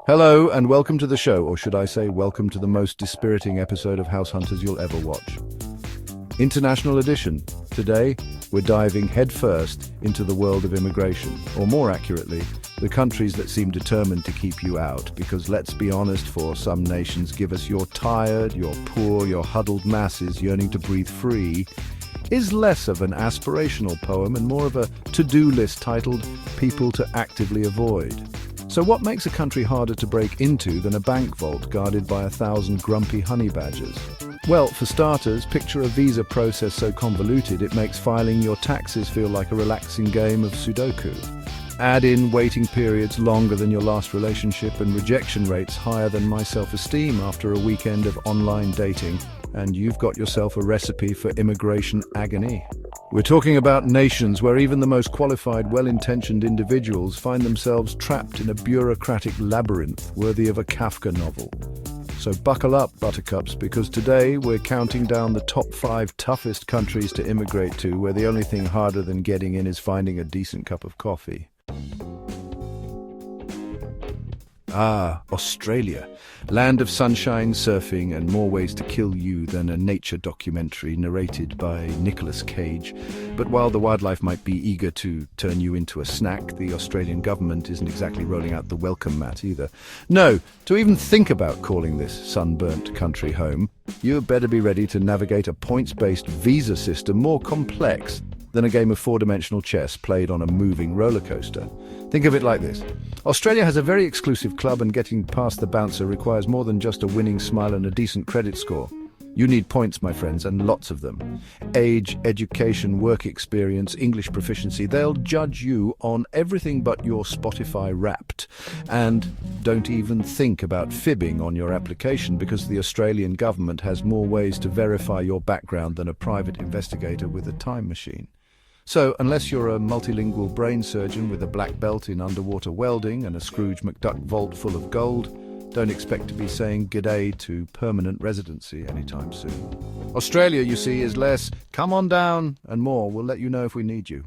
Hello and welcome to the show, or should I say welcome to the most dispiriting episode of House Hunters you'll ever watch. International edition. Today, we're diving headfirst into the world of immigration, or more accurately, the countries that seem determined to keep you out, because let's be honest, for some nations give us your tired, your poor, your huddled masses yearning to breathe free, is less of an aspirational poem and more of a to-do list titled People to Actively Avoid. So what makes a country harder to break into than a bank vault guarded by 1,000 grumpy honey badgers? Well, for starters, picture a visa process so convoluted it makes filing your taxes feel like a relaxing game of Sudoku. Add in waiting periods longer than your last relationship and rejection rates higher than my self-esteem after a weekend of online dating, and you've got yourself a recipe for immigration agony. We're talking about nations where even the most qualified, well-intentioned individuals find themselves trapped in a bureaucratic labyrinth worthy of a Kafka novel. So buckle up, buttercups, because today we're counting down the top 5 toughest countries to immigrate to, where the only thing harder than getting in is finding a decent cup of coffee. Australia. Land of sunshine, surfing, and more ways to kill you than a nature documentary narrated by Nicolas Cage. But while the wildlife might be eager to turn you into a snack, the Australian government isn't exactly rolling out the welcome mat either. No, to even think about calling this sunburnt country home, you better be ready to navigate a points-based visa system more complex than a game of four-dimensional chess played on a moving roller coaster. Think of it like this. Australia has a very exclusive club, and getting past the bouncer requires more than just a winning smile and a decent credit score. You need points, my friends, and lots of them. Age, education, work experience, English proficiency, they'll judge you on everything but your Spotify Wrapped. And don't even think about fibbing on your application, because the Australian government has more ways to verify your background than a private investigator with a time machine. So, unless you're a multilingual brain surgeon with a black belt in underwater welding and a Scrooge McDuck vault full of gold, don't expect to be saying g'day to permanent residency anytime soon. Australia, you see, is less come on down and more we'll let you know if we need you.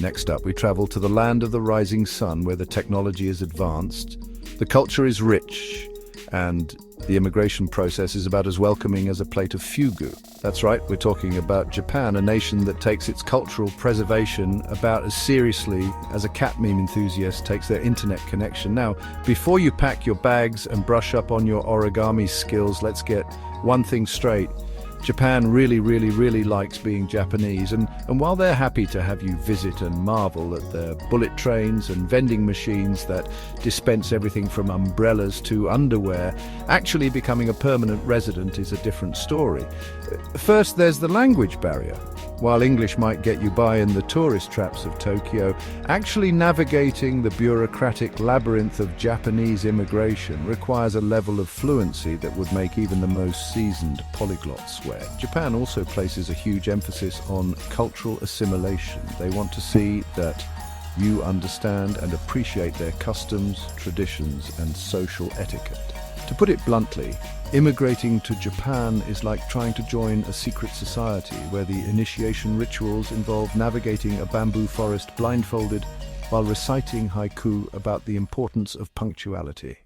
Next up, we travel to the land of the rising sun, where the technology is advanced, the culture is rich, and the immigration process is about as welcoming as a plate of fugu. That's right, we're talking about Japan, a nation that takes its cultural preservation about as seriously as a cat meme enthusiast takes their internet connection. Now, before you pack your bags and brush up on your origami skills, let's get one thing straight. Japan really likes being Japanese, and while they're happy to have you visit and marvel at their bullet trains and vending machines that dispense everything from umbrellas to underwear, actually becoming a permanent resident is a different story. First, there's the language barrier. While English might get you by in the tourist traps of Tokyo, actually navigating the bureaucratic labyrinth of Japanese immigration requires a level of fluency that would make even the most seasoned polyglot sweat. Japan also places a huge emphasis on cultural assimilation. They want to see that you understand and appreciate their customs, traditions, and social etiquette. To put it bluntly, immigrating to Japan is like trying to join a secret society where the initiation rituals involve navigating a bamboo forest blindfolded while reciting haiku about the importance of punctuality.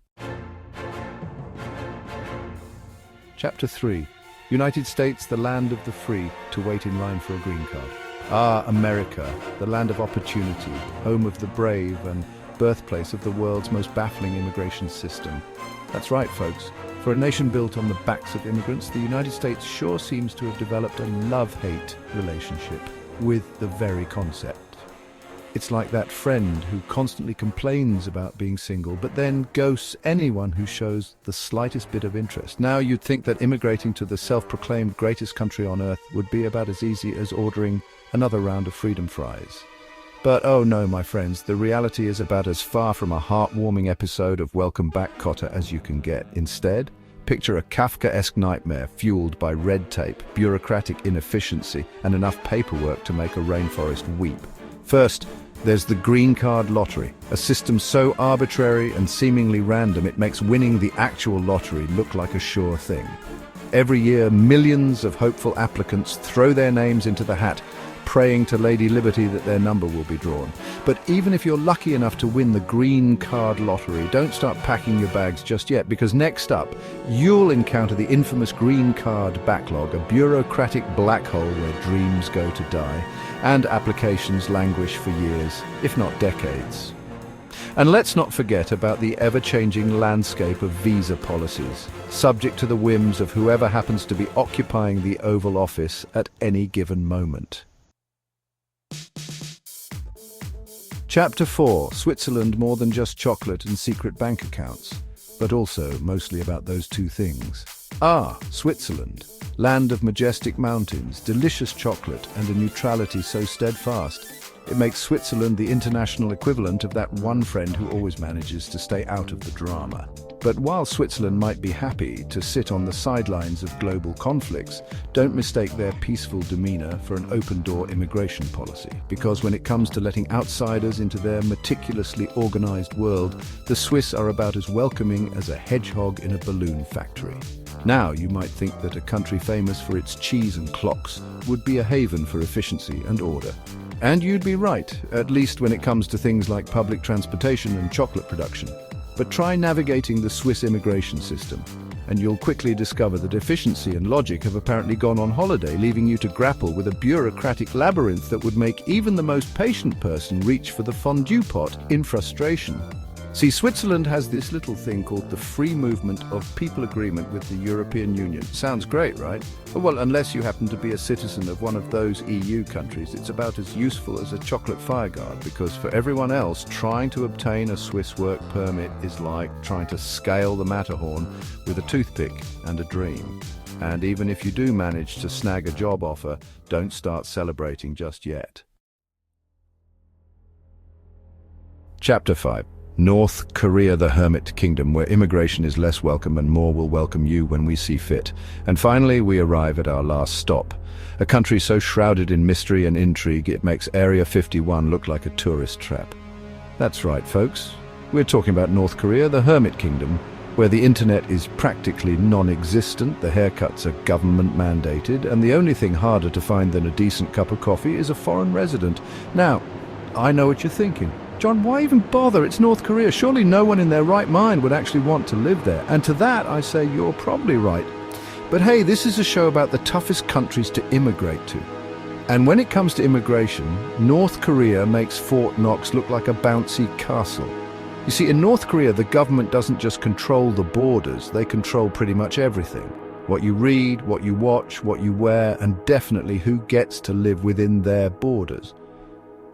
Chapter 3. United States, the land of the free, to wait in line for a green card. America, the land of opportunity, home of the brave and birthplace of the world's most baffling immigration system. That's right, folks. For a nation built on the backs of immigrants, the United States sure seems to have developed a love-hate relationship with the very concept. It's like that friend who constantly complains about being single, but then ghosts anyone who shows the slightest bit of interest. Now you'd think that immigrating to the self-proclaimed greatest country on earth would be about as easy as ordering another round of freedom fries. But oh no, my friends, the reality is about as far from a heartwarming episode of Welcome Back, Kotter as you can get. Instead, picture a Kafkaesque nightmare fueled by red tape, bureaucratic inefficiency, and enough paperwork to make a rainforest weep. First, there's the green card lottery, a system so arbitrary and seemingly random it makes winning the actual lottery look like a sure thing. Every year, millions of hopeful applicants throw their names into the hat, praying to Lady Liberty that their number will be drawn. But even if you're lucky enough to win the green card lottery, don't start packing your bags just yet, because next up, you'll encounter the infamous green card backlog, a bureaucratic black hole where dreams go to die, and applications languish for years, if not decades. And let's not forget about the ever-changing landscape of visa policies, subject to the whims of whoever happens to be occupying the Oval Office at any given moment. Chapter 4. Switzerland, more than just chocolate and secret bank accounts, but also mostly about those two things. Switzerland, land of majestic mountains, delicious chocolate, and a neutrality so steadfast. It makes Switzerland the international equivalent of that one friend who always manages to stay out of the drama. But while Switzerland might be happy to sit on the sidelines of global conflicts, don't mistake their peaceful demeanor for an open-door immigration policy. Because when it comes to letting outsiders into their meticulously organized world, the Swiss are about as welcoming as a hedgehog in a balloon factory. Now, you might think that a country famous for its cheese and clocks would be a haven for efficiency and order. And you'd be right, at least when it comes to things like public transportation and chocolate production. But try navigating the Swiss immigration system, and you'll quickly discover that efficiency and logic have apparently gone on holiday, leaving you to grapple with a bureaucratic labyrinth that would make even the most patient person reach for the fondue pot in frustration. See, Switzerland has this little thing called the Free Movement of People Agreement with the European Union. Sounds great, right? Well, unless you happen to be a citizen of one of those EU countries, it's about as useful as a chocolate fireguard, because for everyone else, trying to obtain a Swiss work permit is like trying to scale the Matterhorn with a toothpick and a dream. And even if you do manage to snag a job offer, don't start celebrating just yet. Chapter 5. North Korea, the Hermit Kingdom, where immigration is less welcome and more will welcome you when we see fit. And finally, we arrive at our last stop. A country so shrouded in mystery and intrigue, it makes Area 51 look like a tourist trap. That's right, folks. We're talking about North Korea, the Hermit Kingdom, where the internet is practically non-existent, the haircuts are government mandated, and the only thing harder to find than a decent cup of coffee is a foreign resident. Now, I know what you're thinking. John, why even bother? It's North Korea. Surely no one in their right mind would actually want to live there. And to that, I say you're probably right. But hey, this is a show about the toughest countries to immigrate to. And when it comes to immigration, North Korea makes Fort Knox look like a bouncy castle. You see, in North Korea, the government doesn't just control the borders, they control pretty much everything. What you read, what you watch, what you wear, and definitely who gets to live within their borders.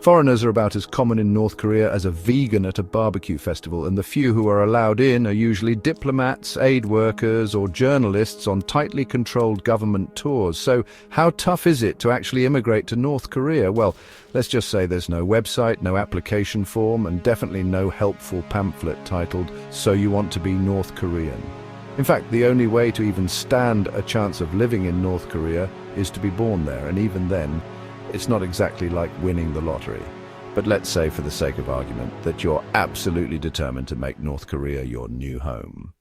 Foreigners are about as common in North Korea as a vegan at a barbecue festival, and the few who are allowed in are usually diplomats, aid workers, or journalists on tightly controlled government tours. So how tough is it to actually immigrate to North Korea? Well, let's just say there's no website, no application form, and definitely no helpful pamphlet titled, "So You Want to Be North Korean?" In fact, the only way to even stand a chance of living in North Korea is to be born there, and even then, it's not exactly like winning the lottery. But let's say, for the sake of argument, that you're absolutely determined to make North Korea your new home.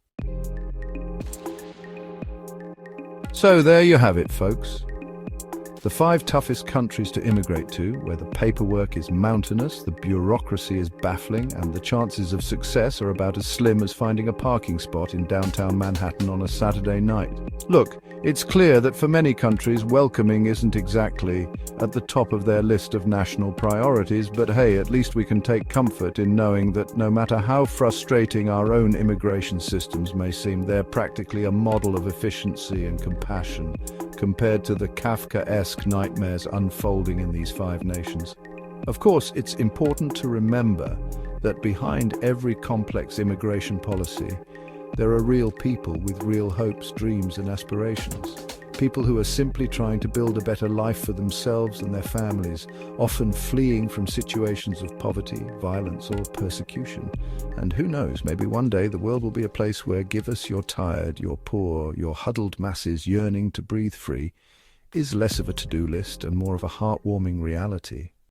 So there you have it, folks. The 5 toughest countries to immigrate to, where the paperwork is mountainous, the bureaucracy is baffling, and the chances of success are about as slim as finding a parking spot in downtown Manhattan on a Saturday night. Look, it's clear that for many countries, welcoming isn't exactly at the top of their list of national priorities, but hey, at least we can take comfort in knowing that no matter how frustrating our own immigration systems may seem, they're practically a model of efficiency and compassion compared to the Kafkaesque nightmares unfolding in these 5 nations. Of course, it's important to remember that behind every complex immigration policy, there are real people with real hopes, dreams, and aspirations. People who are simply trying to build a better life for themselves and their families, often fleeing from situations of poverty, violence, or persecution. And who knows, maybe one day the world will be a place where "give us your tired, your poor, your huddled masses yearning to breathe free" is less of a to-do list and more of a heartwarming reality.